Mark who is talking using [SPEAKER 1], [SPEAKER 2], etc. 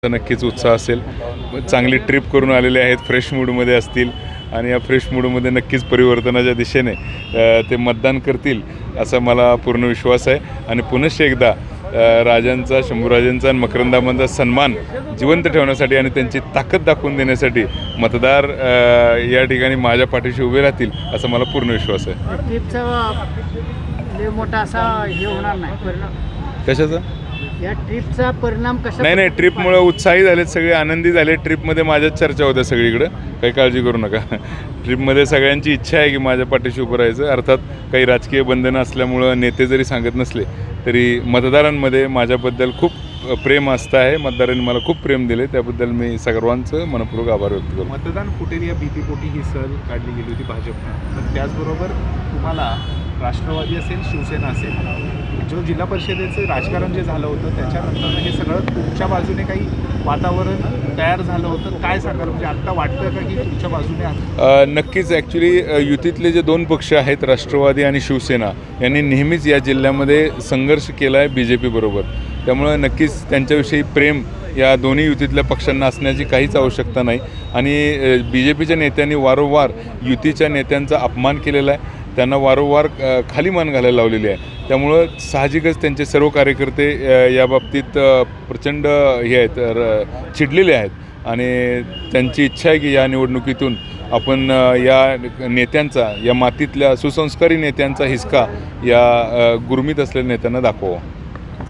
[SPEAKER 1] नक्कीच उत्साह असेल. चांगली ट्रिप करून आलेले आहेत, फ्रेश मूडमध्ये असतील आणि या फ्रेश मूडमध्ये नक्कीच परिवर्तनाच्या दिशेने ते मतदान करतील असा मला पूर्ण विश्वास आहे. आणि पुनश्च एकदा राजांचा, शंभूराजांचा आणि मकरंदाबांचा सन्मान जिवंत ठेवण्यासाठी आणि त्यांची ताकद दाखवून देण्यासाठी मतदार या ठिकाणी माझ्या पाठीशी उभे राहतील असा मला पूर्ण विश्वास आहे.
[SPEAKER 2] ट्रिपचा मोठा असा हे होणार नाही परिणाम.
[SPEAKER 1] कशाचा?
[SPEAKER 2] या ट्रिपचा परिणाम कशा?
[SPEAKER 1] नाही, ट्रिपमुळे उत्साही झालेत, सगळे आनंदी झाले. ट्रिपमध्ये माझ्याच चर्चा होत्या सगळीकडं, काही काळजी करू नका. ट्रिपमध्ये सगळ्यांची इच्छा आहे की माझ्या पाठीशी उभं राहायचं. अर्थात काही राजकीय बंधनं असल्यामुळं नेते जरी सांगत नसले तरी मतदारांमध्ये माझ्याबद्दल खूप प्रेम असतं आहे. मतदारांनी मला खूप प्रेम दिले, त्याबद्दल मी सर्वांचं मनपूर्वक आभार व्यक्त करतो.
[SPEAKER 3] मतदान फुटेल या भीतीपोटी ही सहल काढली गेली होती भाजपनं. पण त्याचबरोबर तुम्हाला राष्ट्रवादी असेल, शिवसेना असेल, जो जिल्हा परिषदेचं राजकारण जे झालं होतं त्याच्यानंतर हे सगळं तुमच्या बाजूने काही वातावरण तयार झालं होतं. काय सांगाल, म्हणजे आत्ता वाटतं का की तुमच्या बाजूने?
[SPEAKER 1] नक्कीच. ॲक्च्युली युतीतले जे दोन पक्ष आहेत, राष्ट्रवादी आणि शिवसेना, यांनी नेहमीच या जिल्ह्यामध्ये संघर्ष केला आहे BJP बरोबर. त्यामुळं नक्कीच त्यांच्याविषयी प्रेम या दोन्ही युतीतल्या पक्षांना असण्याची काहीच आवश्यकता नाही. आणि BJPच्या नेत्यांनी वारंवार युतीच्या नेत्यांचा अपमान केलेला आहे, त्यांना वारंवार खाली मान घालायला लावलेली आहे. त्यामुळं साहजिकच त्यांचे सर्व कार्यकर्ते या बाबतीत प्रचंड हे आहेत, चिडलेले आहेत. आणि त्यांची इच्छा आहे की या निवडणुकीतून आपण या नेत्यांचा, या मातीतल्या सुसंस्कारी नेत्यांचा हिसका या गुरमीत असलेल्या नेत्यांना दाखवावा.